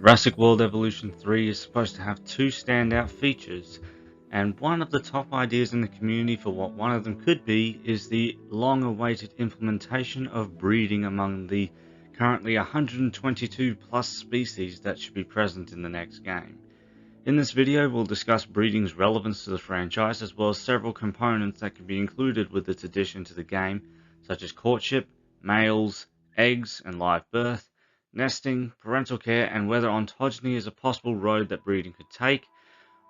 Jurassic World Evolution 3 is supposed to have two standout features, and one of the top ideas in the community for what one of them could be is the long-awaited implementation of breeding among the currently 122 plus species that should be present in the next game. In this video, we'll discuss breeding's relevance to the franchise, as well as several components that can be included with its addition to the game, such as courtship, males, eggs and live birth, nesting, parental care, and whether ontogeny is a possible road that breeding could take,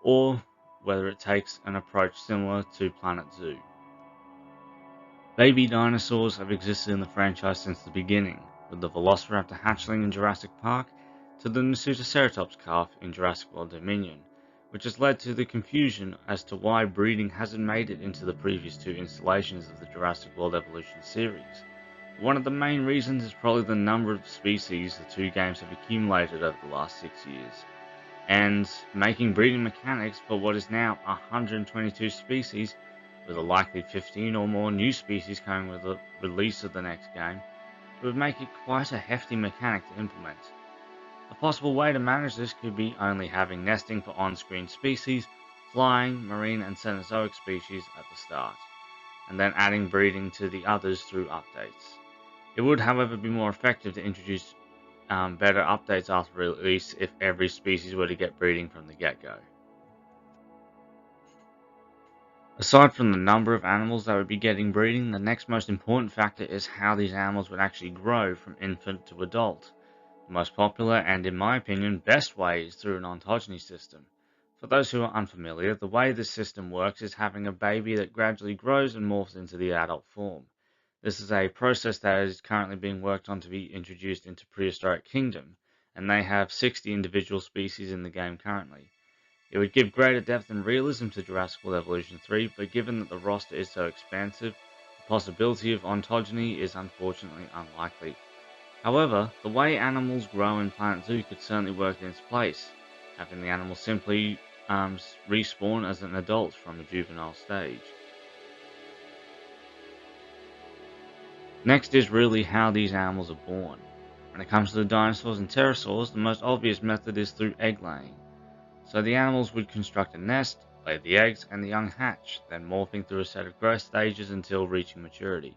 or whether it takes an approach similar to Planet Zoo. Baby dinosaurs have existed in the franchise since the beginning, with the Velociraptor hatchling in Jurassic Park to the Nasutoceratops calf in Jurassic World Dominion, which has led to the confusion as to why breeding hasn't made it into the previous two installations of the Jurassic World Evolution series. One of the main reasons is probably the number of species the two games have accumulated over the last 6 years, and making breeding mechanics for what is now 122 species, with a likely 15 or more new species coming with the release of the next game, it would make it quite a hefty mechanic to implement. A possible way to manage this could be only having nesting for on-screen species, flying, marine and Cenozoic species at the start, and then adding breeding to the others through updates. It would, however, be more effective to introduce better updates after release if every species were to get breeding from the get-go. Aside from the number of animals that would be getting breeding, the next most important factor is how these animals would actually grow from infant to adult. The most popular and, in my opinion, best way is through an ontogeny system. For those who are unfamiliar, the way this system works is having a baby that gradually grows and morphs into the adult form. This is a process that is currently being worked on to be introduced into Prehistoric Kingdom, and they have 60 individual species in the game currently. It would give greater depth and realism to Jurassic World Evolution 3, but given that the roster is so expansive, the possibility of ontogeny is unfortunately unlikely. However, the way animals grow in Planet Zoo could certainly work in its place, having the animal simply respawn as an adult from a juvenile stage. Next is really how these animals are born. When it comes to the dinosaurs and pterosaurs, the most obvious method is through egg laying. So the animals would construct a nest, lay the eggs, and the young hatch, then morphing through a set of growth stages until reaching maturity.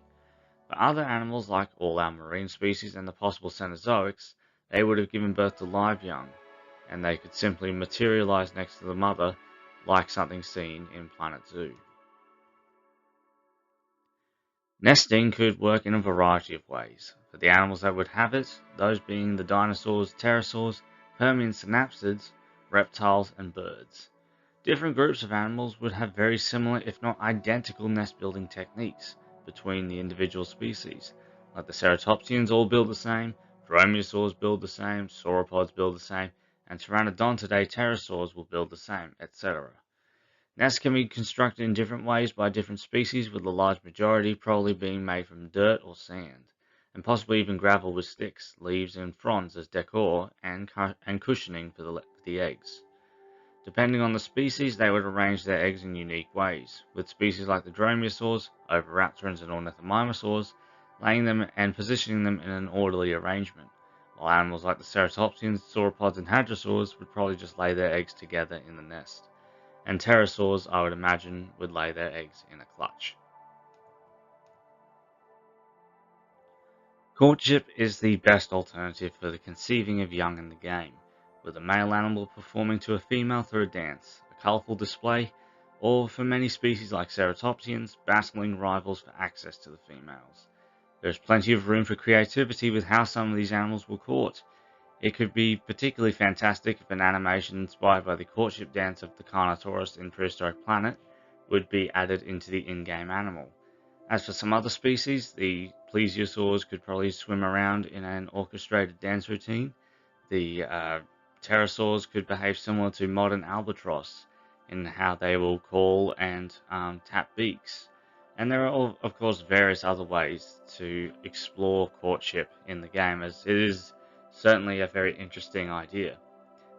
For other animals, like all our marine species and the possible Cenozoics, they would have given birth to live young, and they could simply materialize next to the mother, like something seen in Planet Zoo. Nesting could work in a variety of ways. For the animals that would have it, those being the dinosaurs, pterosaurs, Permian synapsids, reptiles, and birds. Different groups of animals would have very similar, if not identical, nest building techniques between the individual species. Like the ceratopsians all build the same, dromaeosaurs build the same, sauropods build the same, and pteranodontidae pterosaurs will build the same, etc. Nests can be constructed in different ways by different species, with the large majority probably being made from dirt or sand, and possibly even gravel with sticks, leaves, and fronds as decor and cushioning for the eggs. Depending on the species, they would arrange their eggs in unique ways, with species like the dromaeosaurs, oviraptorans, and ornithomimosaurs laying them and positioning them in an orderly arrangement, while animals like the ceratopsians, sauropods, and hadrosaurs would probably just lay their eggs together in the nest. And pterosaurs, I would imagine, would lay their eggs in a clutch. Courtship is the best alternative for the conceiving of young in the game, with a male animal performing to a female through a dance, a colourful display, or for many species like ceratopsians, battling rivals for access to the females. There is plenty of room for creativity with how some of these animals were caught. It could be particularly fantastic if an animation inspired by the courtship dance of the Carnotaurus in Prehistoric Planet would be added into the in-game animal. As for some other species, the plesiosaurs could probably swim around in an orchestrated dance routine. The pterosaurs could behave similar to modern albatross in how they will call and tap beaks. And there are, of course, various other ways to explore courtship in the game, as it is certainly a very interesting idea.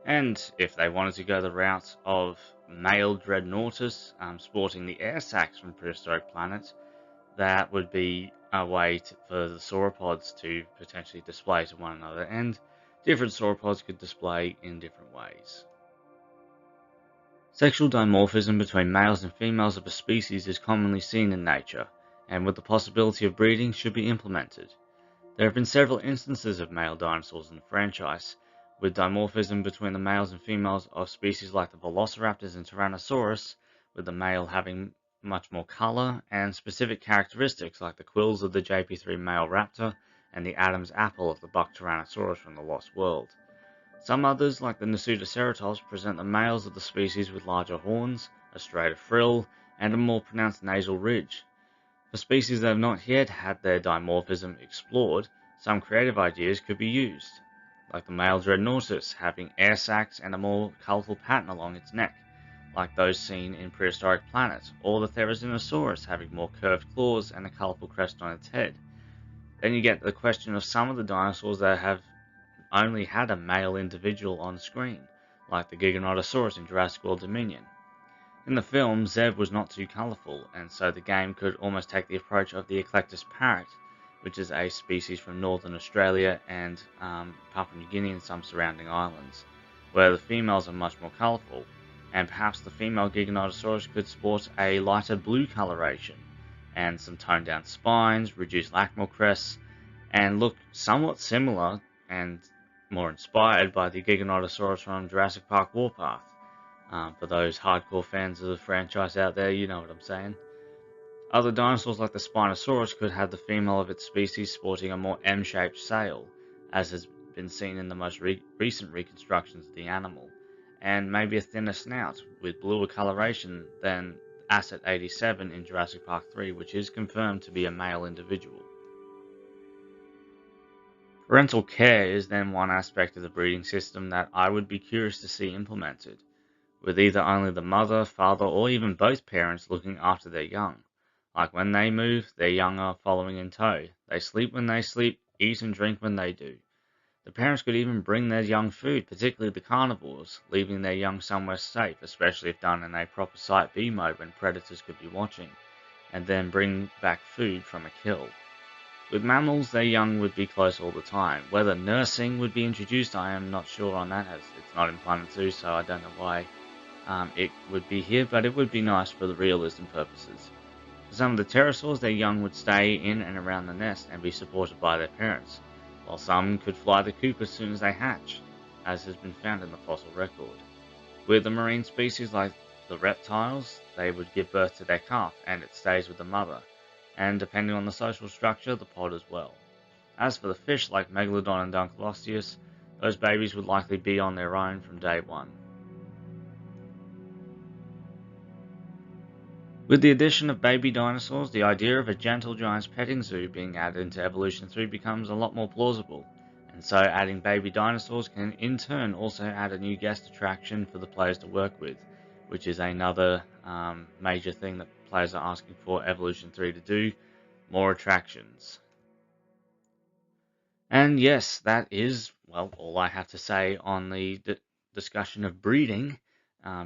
And if they wanted to go the route of male Dreadnoughtus sporting the air sacs from Prehistoric Planet, that would be a way for the sauropods to potentially display to one another. And different sauropods could display in different ways. Sexual dimorphism between males and females of a species is commonly seen in nature, and with the possibility of breeding should be implemented. There have been several instances of male dinosaurs in the franchise, with dimorphism between the males and females of species like the velociraptors and Tyrannosaurus, with the male having much more color and specific characteristics like the quills of the JP3 male raptor and the Adam's apple of the buck Tyrannosaurus from the Lost World. Some others, like the Nasutoceratops, present the males of the species with larger horns, a straighter frill, and a more pronounced nasal ridge. For species that have not yet had their dimorphism explored, some creative ideas could be used, like the male Dreadnoughtus having air sacs and a more colourful pattern along its neck, like those seen in prehistoric planets, or the Therizinosaurus having more curved claws and a colourful crest on its head. Then you get the question of some of the dinosaurs that have only had a male individual on screen, like the Giganotosaurus in Jurassic World Dominion. In the film, Zeb was not too colourful, and so the game could almost take the approach of the Eclectus parrot, which is a species from northern Australia and Papua New Guinea and some surrounding islands, where the females are much more colourful, and perhaps the female Giganotosaurus could sport a lighter blue coloration, and some toned down spines, reduced lacrimal crests, and look somewhat similar and more inspired by the Giganotosaurus from Jurassic Park Warpath. For those hardcore fans of the franchise out there, you know what I'm saying. Other dinosaurs like the Spinosaurus could have the female of its species sporting a more M-shaped sail, as has been seen in the most recent reconstructions of the animal, and maybe a thinner snout with bluer coloration than Asset 87 in Jurassic Park 3, which is confirmed to be a male individual. Parental care is then one aspect of the breeding system that I would be curious to see implemented, with either only the mother, father, or even both parents looking after their young. Like when they move, their young are following in tow. They sleep when they sleep, eat and drink when they do. The parents could even bring their young food, particularly the carnivores, leaving their young somewhere safe, especially if done in a proper Site B mode when predators could be watching, and then bring back food from a kill. With mammals, their young would be close all the time. Whether nursing would be introduced, I am not sure on that, as it's not in Planet Zoo, so I don't know why it would be here, but it would be nice for the realism purposes. For some of the pterosaurs, their young would stay in and around the nest and be supported by their parents, while some could fly the coop as soon as they hatch, as has been found in the fossil record. With the marine species like the reptiles, they would give birth to their calf and it stays with the mother, and depending on the social structure, the pod as well. As for the fish like Megalodon and Dunkleosteus, those babies would likely be on their own from day one. With the addition of baby dinosaurs, the idea of a gentle giant's petting zoo being added into Evolution 3 becomes a lot more plausible, and so adding baby dinosaurs can in turn also add a new guest attraction for the players to work with, which is another major thing that players are asking for Evolution 3 to do, more attractions. And yes, that is, well, all I have to say on the discussion of breeding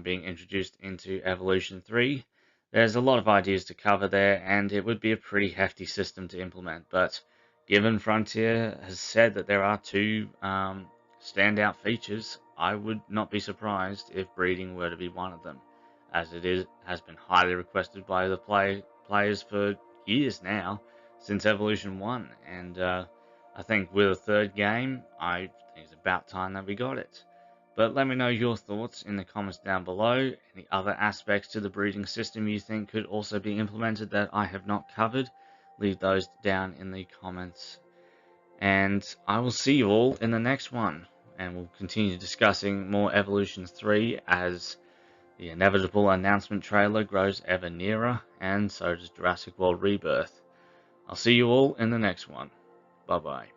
being introduced into Evolution 3. There's a lot of ideas to cover there, and it would be a pretty hefty system to implement, but given Frontier has said that there are two standout features, I would not be surprised if breeding were to be one of them, as has been highly requested by the players for years now, since Evolution 1, and I think with a third game, I think it's about time that we got it. But let me know your thoughts in the comments down below. Any other aspects to the breeding system you think could also be implemented that I have not covered, leave those down in the comments. And I will see you all in the next one. And we'll continue discussing more Evolution 3 as the inevitable announcement trailer grows ever nearer, and so does Jurassic World Rebirth. I'll see you all in the next one. Bye bye.